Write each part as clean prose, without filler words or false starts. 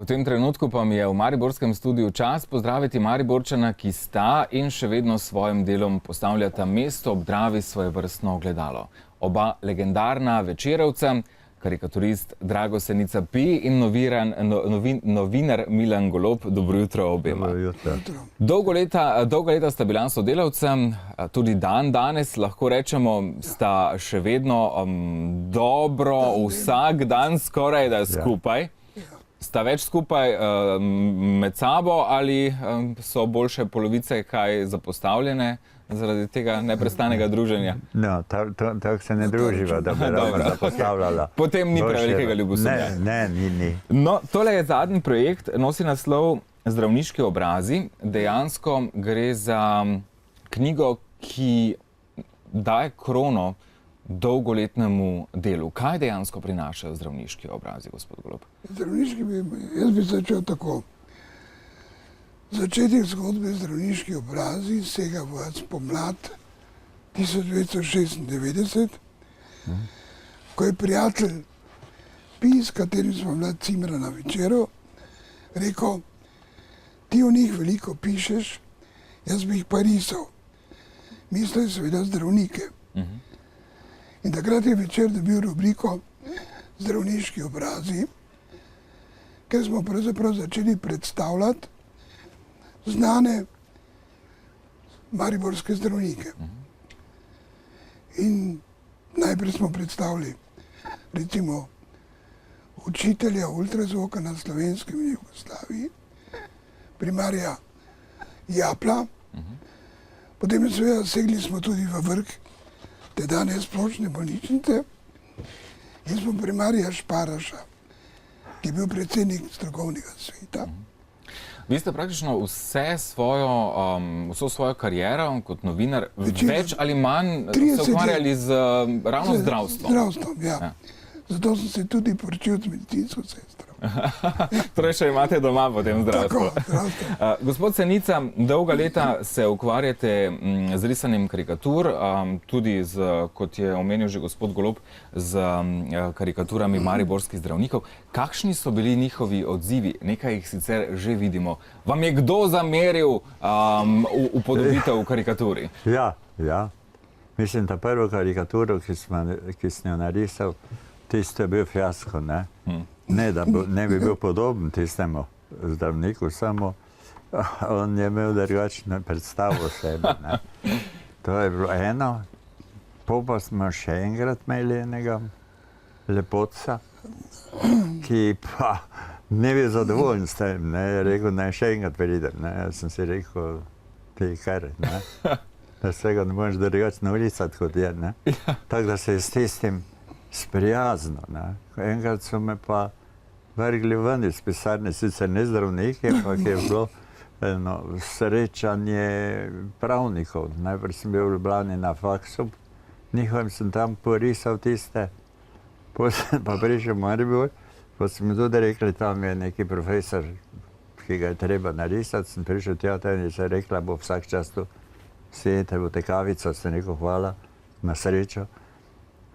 tem trenutku pa mi je v mariborskem studiu čas pozdraviti Mariborčana, ki sta in še vedno s svojim delom postavljata mesto ob Dravi svojevrstno ogledalo. Oba legendarna Večerovca, karikaturist Drago Senica Pi in novinar Milan Golob. Dobro jutro obema. Dobro jutro. Dolga leta sta bila sodelavca, tudi danes lahko rečemo, sta še vedno dobro vsak dan skoraj da skupaj. Sta več skupaj med sabo ali so boljše polovice kaj zapostavljene zaradi tega neprestanega druženja? No, tako se ne druživa, da bi ravno zapostavljala. Potem ni prevelikega ljubosumja. Ni. No, tole je zadnji projekt, nosi naslov Zdravniški obrazi. Dejansko gre za knjigo, ki daje krono dolgoletnemu delu. Kaj dejansko prinašajo zdravniški obrazi, gospod Golob? Jaz bi začel tako. Začetek zgodbe Zdravniški obrazi sega v spomlad 1996, ko je prijatelj Pi, s katerim smo bila cimra na Večeru, rekel, ti o njih veliko pišeš, jaz bi jih pa risal. Mislil je seveda zdravnike. In takrat je Večer dobil rubriko Zdravniški obrazi, ker smo pravzaprav začeli predstavljati znane mariborske zdravnike. In najprej smo predstavili recimo učitelja ultrazvoka na Slovenskem in Jugoslaviji, primarja Japla, potem seveda segli smo tudi v vrh tedanje splošne bolnišnice in smo primarja Šparaša, ki je bil predsednik strokovnega sveta. Vi ste praktično vso svojo kariero kot novinar več ali manj se ukvarjali z ravno zdravstvom. Zdravstvom, ja. Zato sem se tudi poročil z medicinsko sestro. Torej še imate doma potem zdravstvo. Tako, Gospod Senica, dolga leta se ukvarjate z risanjem karikatur, tudi kot je omenil že gospod Golob, z karikaturami mariborskih zdravnikov. Kakšni so bili njihovi odzivi? Nekaj jih sicer že vidimo. Vam je kdo zameril upodobitev v karikaturi? Ja. Mislim, ta prvo karikaturo, ki sem jo narisal, tisto je bil fiasko, ne? Ne, da ne bi bil podoben tistemu zdravniku, samo on je imel drugačno predstavo sebe, ne? To je bilo eno, pa smo še enkrat imeli enega lepotca, ki pa ne bi zadovoljen s tem, ne? Je rekel, naj še enkrat pridem, ne? Jaz sem si rekel, ti kar, ne? Da se ga ne moreš drugačno ulicati, kot je, ne? Tako da se je s tistim sprijazno, ne? Enkrat so me pa vrgli ven iz pisarne, sicer ne zdravniki, ampak je bilo eno srečanje pravnikov. Najprej sem bil v Ljubljani na faksu, njihovim sem tam porisal tiste, potem pa prišel v Maribor, pa so mi tudi rekli, tam je neki profesor, ki ga je treba narisati, sem prišel tja, in se je rekla, bo vsak čas tu sijete, bo te kavico, sem rekel, hvala, na srečo.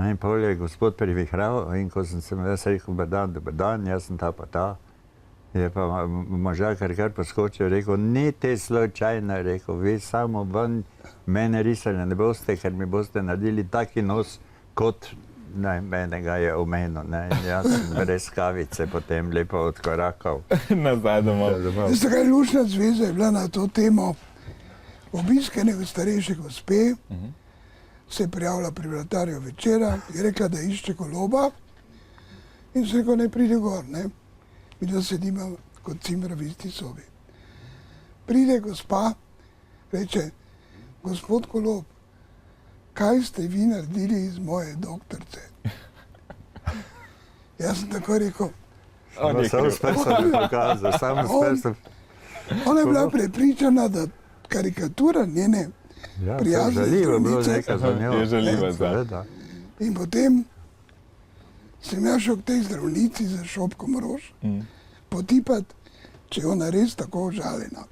In pol je gospod privihral in ko sem se jaz rekel, dober dan, jaz sem ta pa ta, je pa možakar kar poskočil, rekel, ni te slučajno, rekel, vi samo ven mene risali ne boste, ker mi boste naredili taki nos, kot menega je omenil, ne, in jaz sem brez kavice potem lepo odkorakal. Nazaj domov. Veste kaj, Luštna zveza je bila na to temo obisk enega starejše gospe, se je prijavila pri vratarju Večera, je rekla, da išče Goloba in se rekel, naj pride gor, ne. Mi da sedimo kot cimra v isti sobi. Pride gospa, reče, gospod Golob, kaj ste vi naredili iz moje doktorce? Jaz sem tako rekel. Samo s prstom bi pokazal, samo s prstom. Ona je bila prepričana, da karikatura njene prijazne zdravnice. Je žaljiva, da. In potem sem jaz šel k tej zdravnici za šopkom rož, potipati, če je ona res tako užaljena.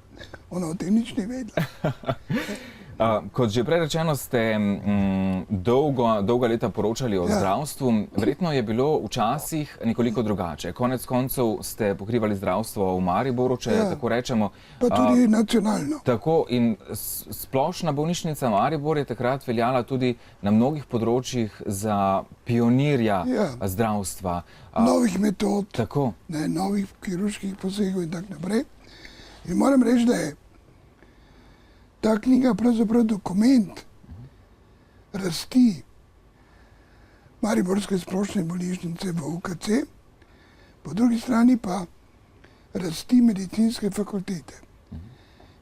Ona o tem nič ni vedela. Kot že prej rečeno, ste dolga leta poročali o zdravstvu. Verjetno je bilo včasih nekoliko drugače. Konec koncev ste pokrivali zdravstvo v Mariboru, če tako rečemo. Pa tudi nacionalno. Tako, in splošna bolnišnica Maribor je takrat veljala tudi na mnogih področjih za pionirja zdravstva. Novih metod, tako. Novih kirurških posegov in tako naprej. In moram reči, da je ta knjiga pravzaprav dokument rasti Mariborske splošne bolnišnice v UKC, po drugi strani pa rasti medicinske fakultete.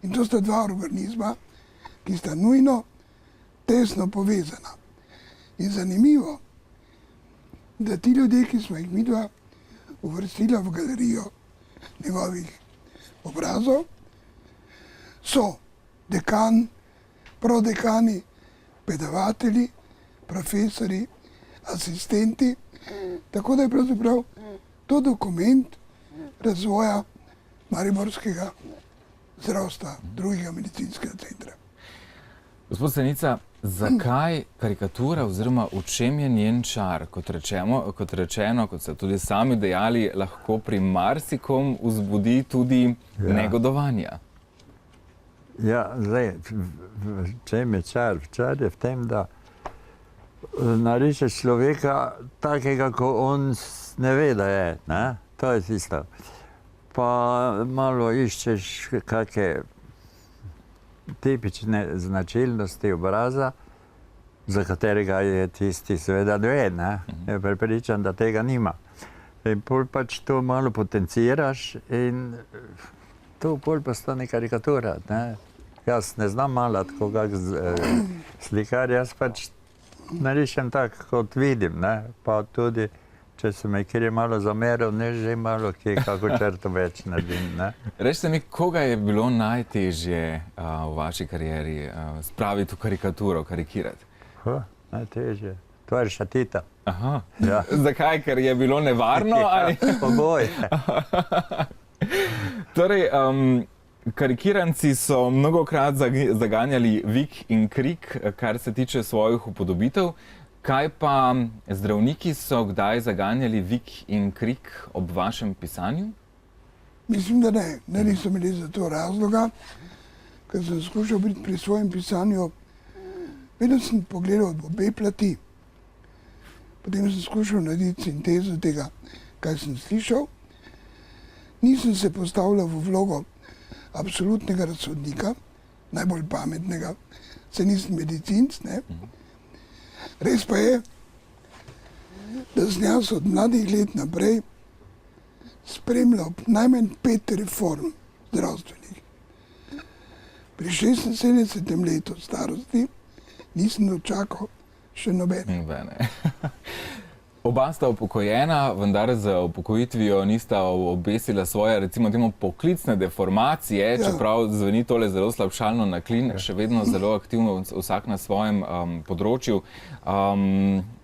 In to sta dva organizma, ki sta nujno tesno povezana. In zanimivo, da ti ljudje, ki smo jih midva uvrstila v galerijo njegovih obrazov, so dekan, prodekani, predavatelji, profesori, asistenti, tako da je pravzaprav to dokument razvoja mariborskega zdravstva, drugega medicinskega centra. Gospod Senica, zakaj karikatura oziroma v čem je njen čar? Kot rečeno, kot ste tudi sami dejali, lahko pri marsikom vzbudi tudi negodovanja. Ja, zdaj, v čem je čar? Čar je v tem, da narišeš človeka takega, ko on ne ve, da je. Ne? To je tisto. Pa malo iščeš kakšne tipične značilnosti obraza, za katerega je tisti seveda ve, ne? Je prepričan, da tega nima. In pol pač to malo potenciraš in to pol postane karikatura. Ne? Jaz ne znam malati koga slikar, jaz pač narišem tako, kot vidim. Ne? Pa tudi, če se me kjer je malo zameril, ne že malo kje kako črto več naredim. Rečite mi, koga je bilo najtežje v vaši karieri spraviti v karikaturo, karikirati? Najtežje? Tovariša Tita. Aha. Ja. Zakaj? Ker je bilo nevarno? Ali? Pogoje. Torej, karikiranci so mnogokrat zaganjali vik in krik, kar se tiče svojih upodobitev. Kaj pa zdravniki so kdaj zaganjali vik in krik ob vašem pisanju? Mislim, da ne. Ne, niso imeli za to razloga, ker sem skušal biti pri svojem pisanju. Vedno sem pogledal obe plati. Potem sem skušal narediti sintezo tega, kaj sem slišal. Nisem se postavljal v vlogo absolutnega razsodnika, najbolj pametnega, saj nisem medicinc, ne. Res pa je, da sem jaz od mladih let naprej spremljal najmanj 5 reform zdravstvenih. Pri 76 letu starosti nisem dočakal še nobene. Oba sta upokojena, vendar z upokojitvijo nista obesila svoje, recimo temu, poklicne deformacije, čeprav zveni tole zelo slabšalno na klin, še vedno zelo aktivno vsak na svojem področju.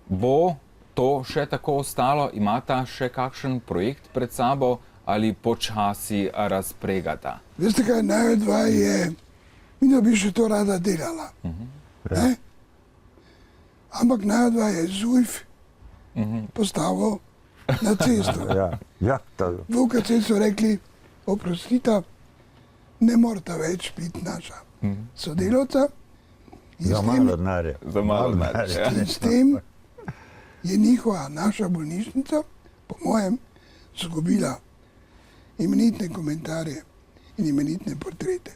Bo to še tako ostalo? Imata še kakšen projekt pred sabo ali počasi razpregata? Veste kaj, najvedva je, midva bi še to rada delala. Ampak najvedva je ZUJF postavil na cesto. V UKC so rekli, oprostita, ne morata več biti naša sodelavca. Za malo denarja. In s tem je njihova, naša bolnišnica, po mojem, izgubila imenitne komentarje in imenitne portrete.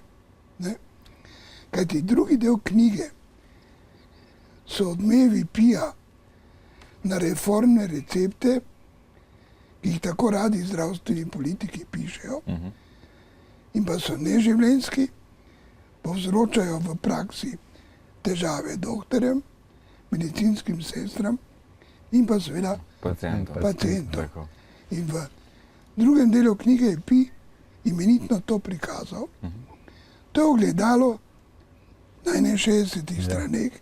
Kajti drugi del knjige so odmevi pija na reformne recepte, ki jih tako radi zdravstveni politiki pišejo, in pa so neživljenjski, povzročajo v praksi težave doktorjem, medicinskim sestram in pa seveda pacientom. In v drugem delu knjige je Pi imenitno to prikazal. To je ogledalo na 61 straneh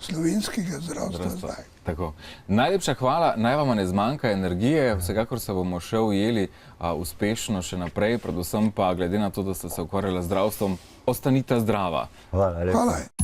slovenskega zdravstva zdaj. Tako. Najlepša hvala, naj vam ne zmanjka energije, vsekakor se bomo še ujeli uspešno še naprej, predvsem pa glede na to, da ste se ukvarjali z zdravstvom, ostanite zdrava. Hvala lepa. Hvala.